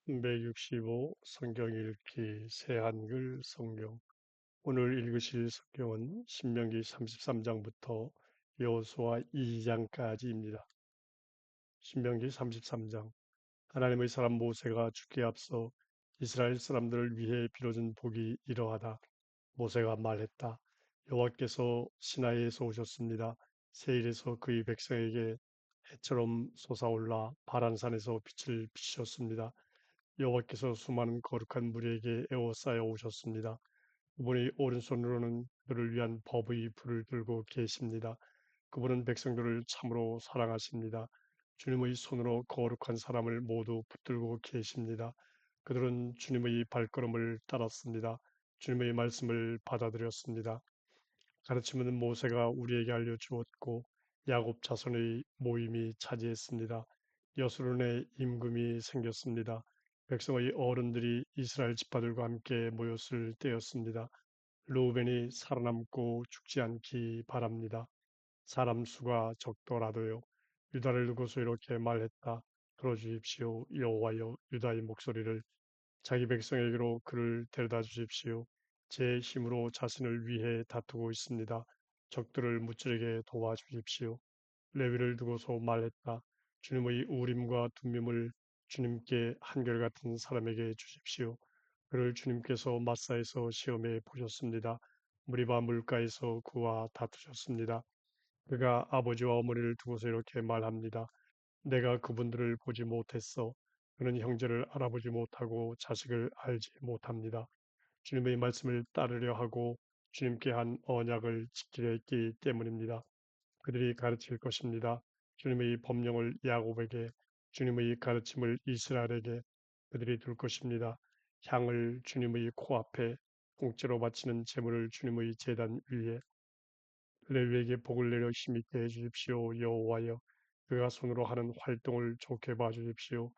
365 성경 읽기 새한글 성경. 오늘 읽으실 성경은 신명기 33장부터 여호수아 2장까지입니다. 신명기 33장. 하나님의 사람 모세가 죽기에 앞서 이스라엘 사람들을 위해 빌어준 복이 이러하다. 모세가 말했다. 여호와께서 시나이에서 오셨습니다. 세일에서 그의 백성에게 해처럼 솟아올라 바란산에서 빛을 비추셨습니다. 여호와께서 수많은 거룩한 무리에게 에워싸여 오셨습니다. 그분의 오른손으로는 그들을 위한 법의 불을 들고 계십니다. 그분은 백성들을 참으로 사랑하십니다. 주님의 손으로 거룩한 사람을 모두 붙들고 계십니다. 그들은 주님의 발걸음을 따랐습니다. 주님의 말씀을 받아들였습니다. 가르침은 모세가 우리에게 알려주었고 야곱 자손의 모임이 차지했습니다. 여수론의 임금이 생겼습니다. 백성의 어른들이 이스라엘 지파들과 함께 모였을 때였습니다. 르우벤이 살아남고 죽지 않기 바랍니다. 사람 수가 적더라도요. 유다를 두고서 이렇게 말했다. 들어주십시오. 여호와여, 유다의 목소리를. 자기 백성에게로 그를 데려다 주십시오. 제 힘으로 자신을 위해 다투고 있습니다. 적들을 무찌르게 도와주십시오. 레위를 두고서 말했다. 주님의 우림과 둠밈을 주님께 한결같은 사람에게 주십시오. 그를 주님께서 마사에서 시험해 보셨습니다. 무리바 물가에서 그와 다투셨습니다. 그가 아버지와 어머니를 두고서 이렇게 말합니다. 내가 그분들을 보지 못했어. 그는 형제를 알아보지 못하고 자식을 알지 못합니다. 주님의 말씀을 따르려 하고 주님께 한 언약을 지키려 했기 때문입니다. 그들이 가르칠 것입니다. 주님의 법령을 야곱에게, 주님의 가르침을 이스라엘에게 그들이 둘 것입니다. 향을 주님의 코앞에, 공짜로 바치는 제물을 주님의 제단 위에, 레위에게 복을 내려 힘있게 해주십시오. 여호와여, 그가 손으로 하는 활동을 좋게 봐주십시오.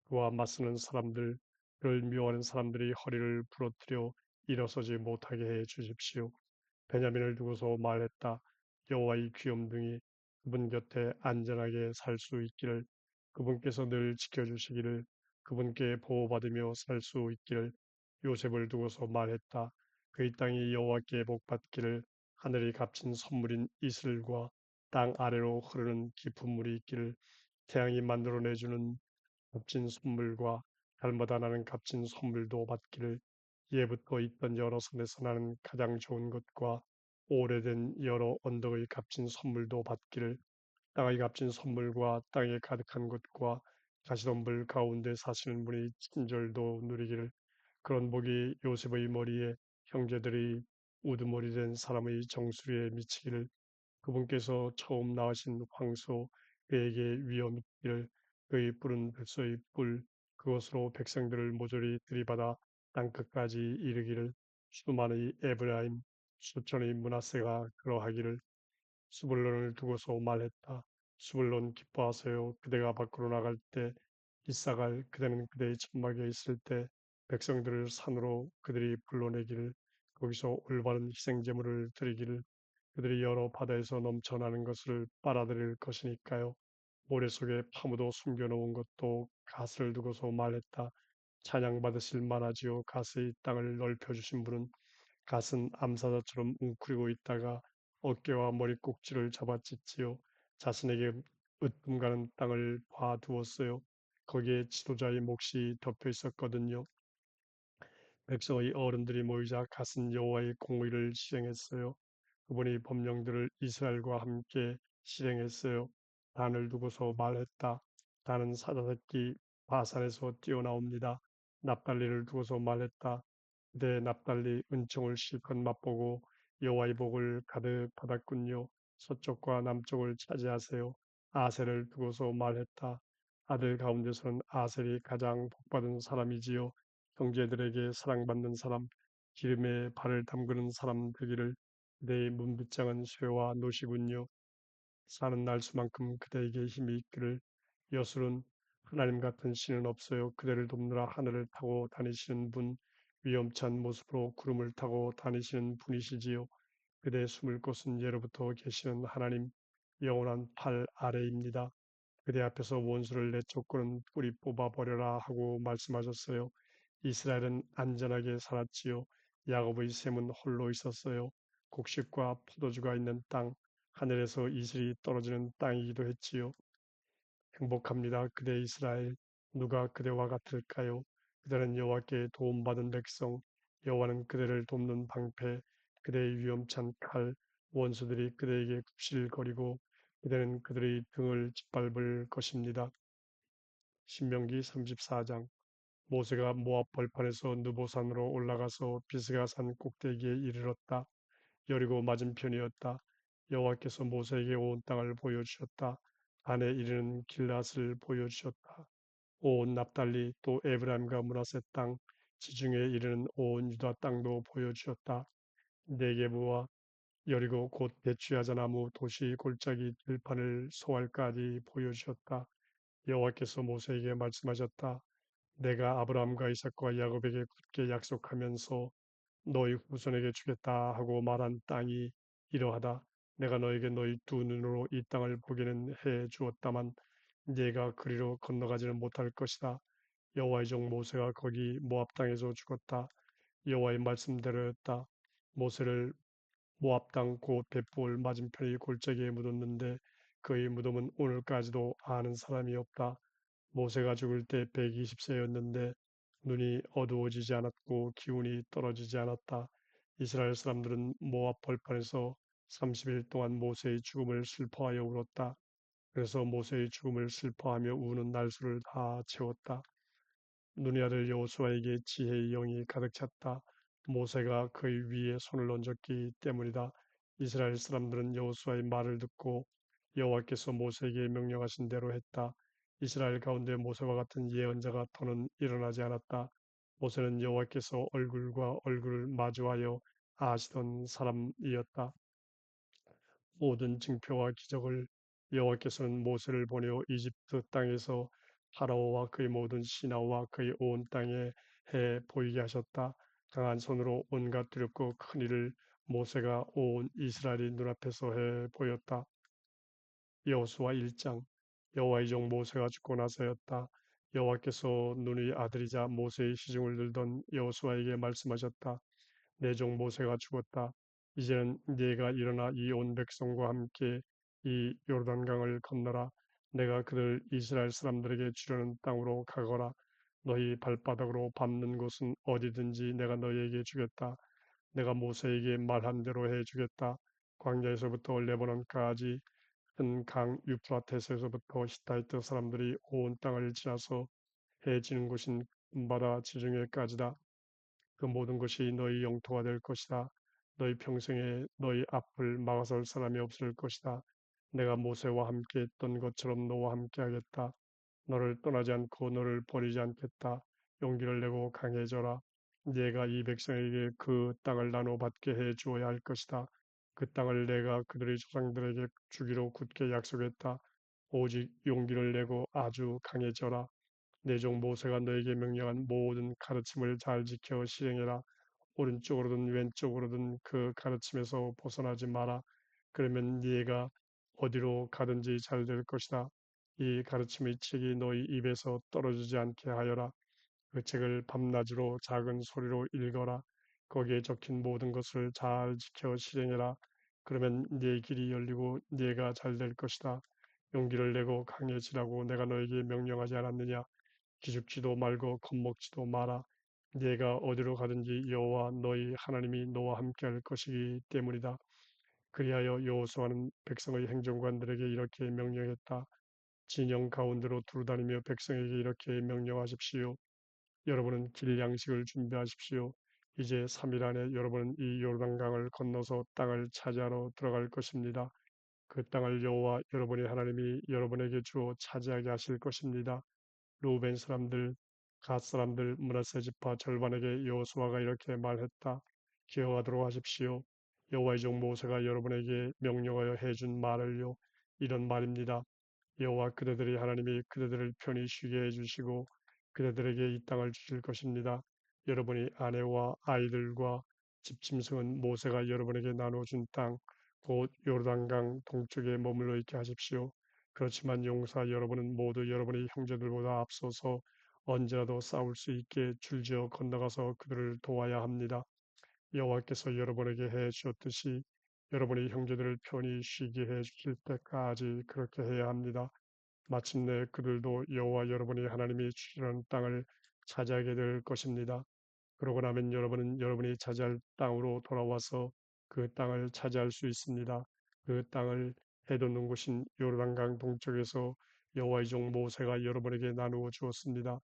그와 맞서는 사람들, 그를 미워하는 사람들이 허리를 부러뜨려 일어서지 못하게 해 주십시오. 베냐민을 두고서 말했다. 여호와의 귀염둥이 그분 곁에 안전하게 살 수 있기를, 그분께서 늘 지켜주시기를, 그분께 보호받으며 살 수 있기를. 요셉을 두고서 말했다. 그의 땅이 여호와께 복받기를, 하늘이 값진 선물인 이슬과 땅 아래로 흐르는 깊은 물이 있기를, 태양이 만들어내주는 값진 선물과 달마다 나는 값진 선물도 받기를, 예부터 있던 여러 산에서 나는 가장 좋은 것과 오래된 여러 언덕의 값진 선물도 받기를, 땅의 값진 선물과 땅에 가득한 것과 가시덤불 가운데 사시는 분의 친절도 누리기를. 그런 복이 요셉의 머리에 형제들의 우두머리 된 사람의 정수리에 미치기를. 그분께서 처음 낳으신 황소 그에게 위엄 있기를. 그의 뿔은 백소의 뿔, 그것으로 백성들을 모조리 들이받아 땅끝까지 이르기를. 수많은 에브라임 수천의 므낫세가 그러하기를. 스불론을 두고서 말했다. 스불론 기뻐하세요. 그대가 밖으로 나갈 때 이사갈 그대는 그대의 천막에 있을 때 백성들을 산으로 그들이 불러내기를. 거기서 올바른 희생 제물을 드리기를. 그들이 여러 바다에서 넘쳐나는 것을 빨아들일 것이니까요. 모래 속에 파묻어 숨겨놓은 것도 갓을 두고서 말했다. 찬양받으실 만하지요. 갓의 땅을 넓혀주신 분은 갓은 암사자처럼 웅크리고 있다가 어깨와 머리 꼭지를 잡아찢지요. 자신에게 으뜸 가는 땅을 봐두었어요. 거기에 지도자의 몫이 덮여 있었거든요. 백성의 어른들이 모이자 갓은 여호와의 공의를 실행했어요. 그분이 법령들을 이스라엘과 함께 실행했어요. 단을 두고서 말했다. 단은 사자새끼 바산에서 뛰어나옵니다. 납달리를 두고서 말했다. 내 납달리 은총을 실컷 맛보고 여호와의 복을 가득 받았군요. 서쪽과 남쪽을 차지하세요. 아셀을 두고서 말했다. 아들 가운데서는 아셀이 가장 복받은 사람이지요. 형제들에게 사랑받는 사람, 기름에 발을 담그는 사람 되기를. 그대의 문빗장은 쇠와 노시군요. 사는 날 수만큼 그대에게 힘이 있기를. 여술은 하나님 같은 신은 없어요. 그대를 돕느라 하늘을 타고 다니시는 분, 위엄찬 모습으로 구름을 타고 다니시는 분이시지요. 그대의 숨을 곳은 예로부터 계시는 하나님, 영원한 팔 아래입니다. 그대 앞에서 원수를 내쫓고는 뿌리 뽑아버려라 하고 말씀하셨어요. 이스라엘은 안전하게 살았지요. 야곱의 셈은 홀로 있었어요. 곡식과 포도주가 있는 땅, 하늘에서 이슬이 떨어지는 땅이기도 했지요. 행복합니다. 그대 이스라엘. 누가 그대와 같을까요? 그대는 여호와께 도움받은 백성, 여호와는 그대를 돕는 방패, 그대의 위험찬 칼, 원수들이 그대에게 굽실거리고 그대는 그들의 등을 짓밟을 것입니다. 신명기 34장. 모세가 모압 벌판에서 느보산으로 올라가서 비스가 산 꼭대기에 이르렀다. 여리고 맞은편이었다. 여호와께서 모세에게 온 땅을 보여주셨다. 안에 이르는 길앗을 보여주셨다. 온 납달리 또 에브라임과 므낫세 땅, 지중해 이르는 온 유다 땅도 보여주셨다. 네게부와 여리고 곧 대추야자 나무 도시 골짜기 들판을 소알까지 보여주셨다. 여호와께서 모세에게 말씀하셨다. 내가 아브라함과 이삭과 야곱에게 굳게 약속하면서 너희 후손에게 주겠다 하고 말한 땅이 이러하다. 내가 너에게 너희 두 눈으로 이 땅을 보기는 해 주었다만 네가 그리로 건너가지는 못할 것이다. 여호와의 종 모세가 거기 모압 땅에서 죽었다. 여호와의 말씀대로였다. 모세를 모압 땅 곧 벳볼 맞은편의 골짜기에 묻었는데 그의 무덤은 오늘까지도 아는 사람이 없다. 모세가 죽을 때 120세였는데 눈이 어두워지지 않았고 기운이 떨어지지 않았다. 이스라엘 사람들은 모압 벌판에서 30일 동안 모세의 죽음을 슬퍼하여 울었다. 그래서 모세의 죽음을 슬퍼하며 우는 날수를 다 채웠다. 눈의 아들 여호수아에게 지혜의 영이 가득 찼다. 모세가 그의 위에 손을 얹었기 때문이다. 이스라엘 사람들은 여호수아의 말을 듣고 여호와께서 모세에게 명령하신 대로 했다. 이스라엘 가운데 모세와 같은 예언자가 더는 일어나지 않았다. 모세는 여호와께서 얼굴과 얼굴을 마주하여 아시던 사람이었다. 모든 징표와 기적을 여호와께서는 모세를 보내어 이집트 땅에서 파라오와 그의 모든 신하와 그의 온 땅에 해 보이게 하셨다. 강한 손으로 온갖 두렵고 큰 일을 모세가 온 이스라엘의 눈앞에서 해 보였다. 여호수아 1장. 여호와의 종 모세가 죽고 나서였다. 여호와께서 눈의 아들이자 모세의 시중을 들던 여호수아에게 말씀하셨다. 내 종 모세가 죽었다. 이제는 네가 일어나 이 온 백성과 함께 이 요르단강을 건너라. 내가 그들 이스라엘 사람들에게 주려는 땅으로 가거라. 너희 발바닥으로 밟는 곳은 어디든지 내가 너희에게 주겠다. 내가 모세에게 말한 대로 해주겠다. 광야에서부터 레바논까지 큰 강 유프라테스에서부터 히타이트 사람들이 온 땅을 지나서 해 지는 곳인 바다 지중해까지다. 그 모든 것이 너희 영토가 될 것이다. 너희 평생에 너희 앞을 막아설 사람이 없을 것이다. 내가 모세와 함께 했던 것처럼 너와 함께 하겠다. 너를 떠나지 않고 너를 버리지 않겠다. 용기를 내고 강해져라. 네가 이 백성에게 그 땅을 나눠 받게 해 주어야 할 것이다. 그 땅을 내가 그들의 조상들에게 주기로 굳게 약속했다. 오직 용기를 내고 아주 강해져라. 내 종 모세가 너에게 명령한 모든 가르침을 잘 지켜 실행해라. 오른쪽으로든 왼쪽으로든 그 가르침에서 벗어나지 마라. 그러면 네가 어디로 가든지 잘 될 것이다. 이 가르침의 책이 너희 입에서 떨어지지 않게 하여라. 그 책을 밤낮으로 작은 소리로 읽어라. 거기에 적힌 모든 것을 잘 지켜 실행해라. 그러면 네 길이 열리고 네가 잘 될 것이다. 용기를 내고 강해지라고 내가 너에게 명령하지 않았느냐? 기죽지도 말고 겁먹지도 마라. 네가 어디로 가든지 여호와 너희 하나님이 너와 함께할 것이기 때문이다. 그리하여 여호수아는 백성의 행정관들에게 이렇게 명령했다. 진영 가운데로 두루다니며 백성에게 이렇게 명령하십시오. 여러분은 길 양식을 준비하십시오. 이제 3일 안에 여러분은 이 요르단강을 건너서 땅을 차지하러 들어갈 것입니다. 그 땅을 여호와 여러분의 하나님이 여러분에게 주어 차지하게 하실 것입니다. 루벤 사람들, 갓 사람들, 므낫세 지파 절반에게 여호수아가 이렇게 말했다. 기억하도록 하십시오. 여호와의 종 모세가 여러분에게 명령하여 해준 말을요. 이런 말입니다. 여호와 그대들의 하나님이 그대들을 편히 쉬게 해주시고 그대들에게 이 땅을 주실 것입니다. 여러분이 아내와 아이들과 집짐승은 모세가 여러분에게 나눠준 땅, 곧 요르단강 동쪽에 머물러 있게 하십시오. 그렇지만 용사 여러분은 모두 여러분의 형제들보다 앞서서 언제라도 싸울 수 있게 줄지어 건너가서 그들을 도와야 합니다. 여호와께서 여러분에게 해 주셨듯이 여러분의 형제들을 편히 쉬게 해 주실 때까지 그렇게 해야 합니다. 마침내 그들도 여호와 여러분의 하나님이 주시는 땅을 차지하게 될 것입니다. 그러고 나면 여러분은 여러분이 차지할 땅으로 돌아와서 그 땅을 차지할 수 있습니다. 그 땅을 해돋는 곳인 요르단강 동쪽에서 여호와의 종 모세가 여러분에게 나누어 주었습니다.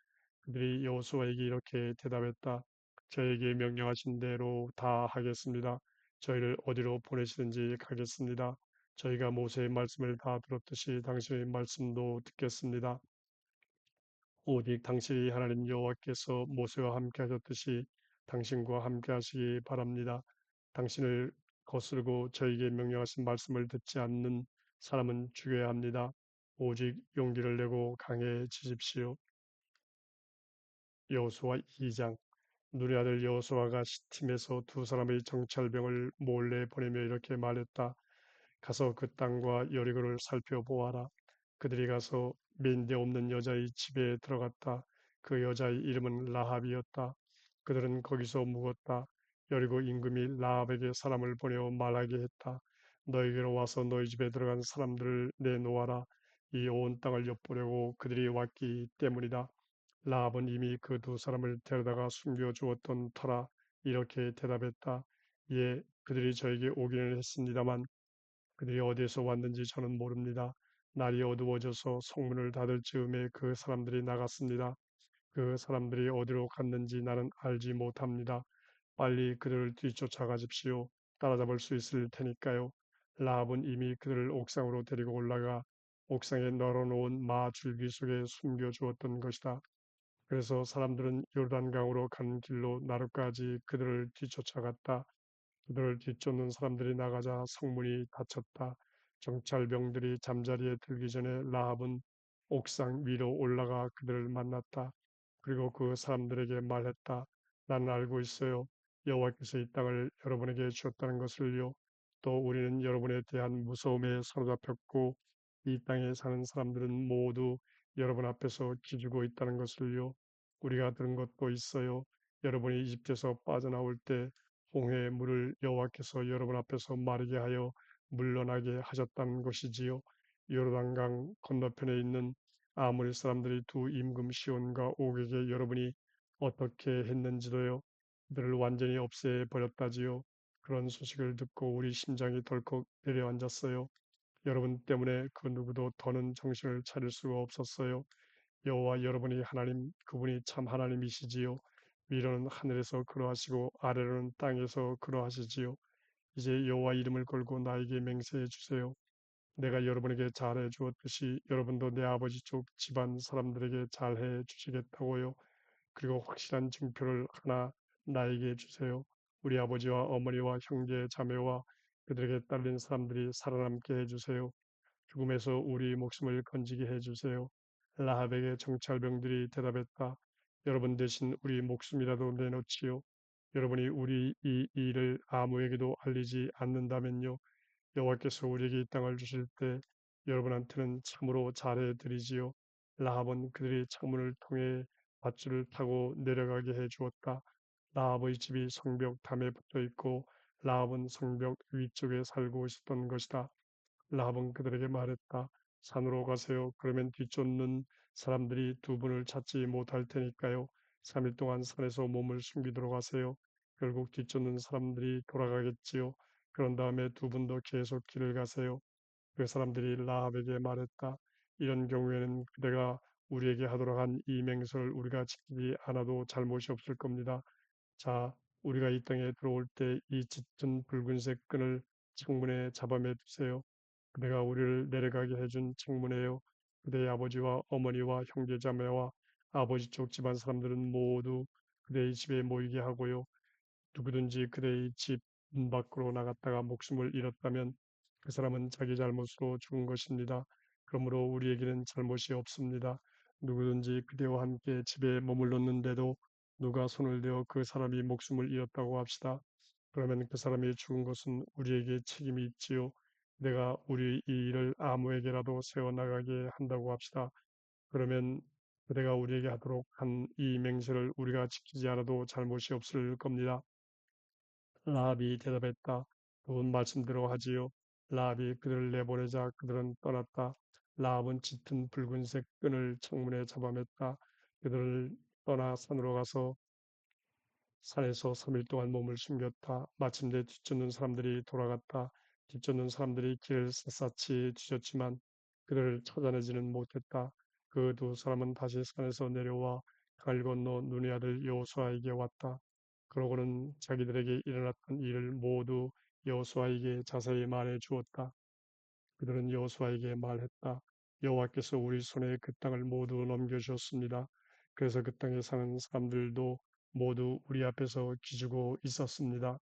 그들이 여호수아에게 이렇게 대답했다. 저에게 명령하신 대로 다 하겠습니다. 저희를 어디로 보내시든지 가겠습니다. 저희가 모세의 말씀을 다 들었듯이 당신의 말씀도 듣겠습니다. 오직 당신이 하나님 여호와께서 모세와 함께 하셨듯이 당신과 함께 하시기 바랍니다. 당신을 거스르고 저에게 명령하신 말씀을 듣지 않는 사람은 죽여야 합니다. 오직 용기를 내고 강해지십시오. 여호수아 2장. 눈의 아들 여호수아가 시팀에서 두 사람의 정찰병을 몰래 보내며 이렇게 말했다. 가서 그 땅과 여리고를 살펴보아라. 그들이 가서 민대 없는 여자의 집에 들어갔다. 그 여자의 이름은 라합이었다. 그들은 거기서 묵었다. 여리고 임금이 라합에게 사람을 보내어 말하게 했다. 너에게로 와서 너희 집에 들어간 사람들을 내놓아라. 이 온 땅을 엿보려고 그들이 왔기 때문이다. 라합은 이미 그 두 사람을 데려다가 숨겨 주었던 터라 이렇게 대답했다. 예, 그들이 저에게 오기는 했습니다만 그들이 어디에서 왔는지 저는 모릅니다. 날이 어두워져서 성문을 닫을 즈음에 그 사람들이 나갔습니다. 그 사람들이 어디로 갔는지 나는 알지 못합니다. 빨리 그들을 뒤쫓아 가십시오. 따라잡을 수 있을 테니까요. 라합은 이미 그들을 옥상으로 데리고 올라가 옥상에 널어놓은 마 줄기 속에 숨겨 주었던 것이다. 그래서 사람들은 요단강으로 가는 길로 나루까지 그들을 뒤쫓아갔다. 그들을 뒤쫓는 사람들이 나가자 성문이 닫혔다. 정찰병들이 잠자리에 들기 전에 라합은 옥상 위로 올라가 그들을 만났다. 그리고 그 사람들에게 말했다. 나는 알고 있어요. 여호와께서 이 땅을 여러분에게 주었다는 것을요. 또 우리는 여러분에 대한 무서움에 사로잡혔고 이 땅에 사는 사람들은 모두 여러분 앞에서 기죽고 있다는 것을요. 우리가 들은 것도 있어요. 여러분이 이집트에서 빠져나올 때 홍해의 물을 여호와께서 여러분 앞에서 마르게 하여 물러나게 하셨다는 것이지요. 요르단강 건너편에 있는 아모리 사람들이 두 임금 시온과 옥에게 여러분이 어떻게 했는지도요. 그들을 완전히 없애 버렸다지요. 그런 소식을 듣고 우리 심장이 덜컥 내려앉았어요. 여러분 때문에 그 누구도 더는 정신을 차릴 수가 없었어요. 여호와 여러분이 하나님, 그분이 참 하나님이시지요. 위로는 하늘에서 그러하시고 아래로는 땅에서 그러하시지요. 이제 여호와 이름을 걸고 나에게 맹세해 주세요. 내가 여러분에게 잘해 주었듯이 여러분도 내 아버지 쪽 집안 사람들에게 잘해 주시겠다고요. 그리고 확실한 증표를 하나 나에게 주세요. 우리 아버지와 어머니와 형제 자매와 그들에게 딸린 사람들이 살아남게 해주세요. 죽음에서 우리 목숨을 건지게 해주세요. 라합에게 정찰병들이 대답했다. 여러분 대신 우리 목숨이라도 내놓지요. 여러분이 우리 이 일을 아무에게도 알리지 않는다면요. 여호와께서 우리에게 이 땅을 주실 때 여러분한테는 참으로 잘해 드리지요. 라합은 그들이 창문을 통해 밧줄을 타고 내려가게 해 주었다. 라합의 집이 성벽 담에 붙어 있고 라합은 성벽 위쪽에 살고 있었던 것이다. 라합은 그들에게 말했다. 산으로 가세요. 그러면 뒤쫓는 사람들이 두 분을 찾지 못할 테니까요. 3일 동안 산에서 몸을 숨기도록 하세요. 결국 뒤쫓는 사람들이 돌아가겠지요. 그런 다음에 두 분도 계속 길을 가세요. 그 사람들이 라합에게 말했다. 이런 경우에는 그대가 우리에게 하도록 한 이 맹세를 우리가 지키지 않아도 잘못이 없을 겁니다. 자, 우리가 이 땅에 들어올 때 이 짙은 붉은색 끈을 창문에 잡아매 두세요. 그대가 우리를 내려가게 해준 창문에요. 그대의 아버지와 어머니와 형제자매와 아버지 쪽 집안 사람들은 모두 그대의 집에 모이게 하고요. 누구든지 그대의 집 문 밖으로 나갔다가 목숨을 잃었다면 그 사람은 자기 잘못으로 죽은 것입니다. 그러므로 우리에게는 잘못이 없습니다. 누구든지 그대와 함께 집에 머물렀는데도 누가 손을 대어 그 사람이 목숨을 잃었다고 합시다. 그러면 그 사람이 죽은 것은 우리에게 책임이 있지요. 내가 우리 이 일을 아무에게라도 세워나가게 한다고 합시다. 그러면 그대가 우리에게 하도록 한 이 맹세를 우리가 지키지 않아도 잘못이 없을 겁니다. 라합이 대답했다. 본 말씀대로 하지요. 라합이 그들을 내보내자 그들은 떠났다. 라합은 짙은 붉은색 끈을 창문에 잡아맸다. 그들을 떠나 산으로 가서 산에서 3일 동안 몸을 숨겼다. 마침내 뒤쫓는 사람들이 돌아갔다. 뒤쫓는 사람들이 길을 샅샅이 뒤졌지만 그들을 찾아내지는 못했다. 그 두 사람은 다시 산에서 내려와 강을 건너 눈의 아들 여호수아에게 왔다. 그러고는 자기들에게 일어났던 일을 모두 여호수아에게 자세히 말해 주었다. 그들은 여호수아에게 말했다. 여호와께서 우리 손에 그 땅을 모두 넘겨주었습니다. 그래서 그 땅에 사는 사람들도 모두 우리 앞에서 기죽어 있었습니다.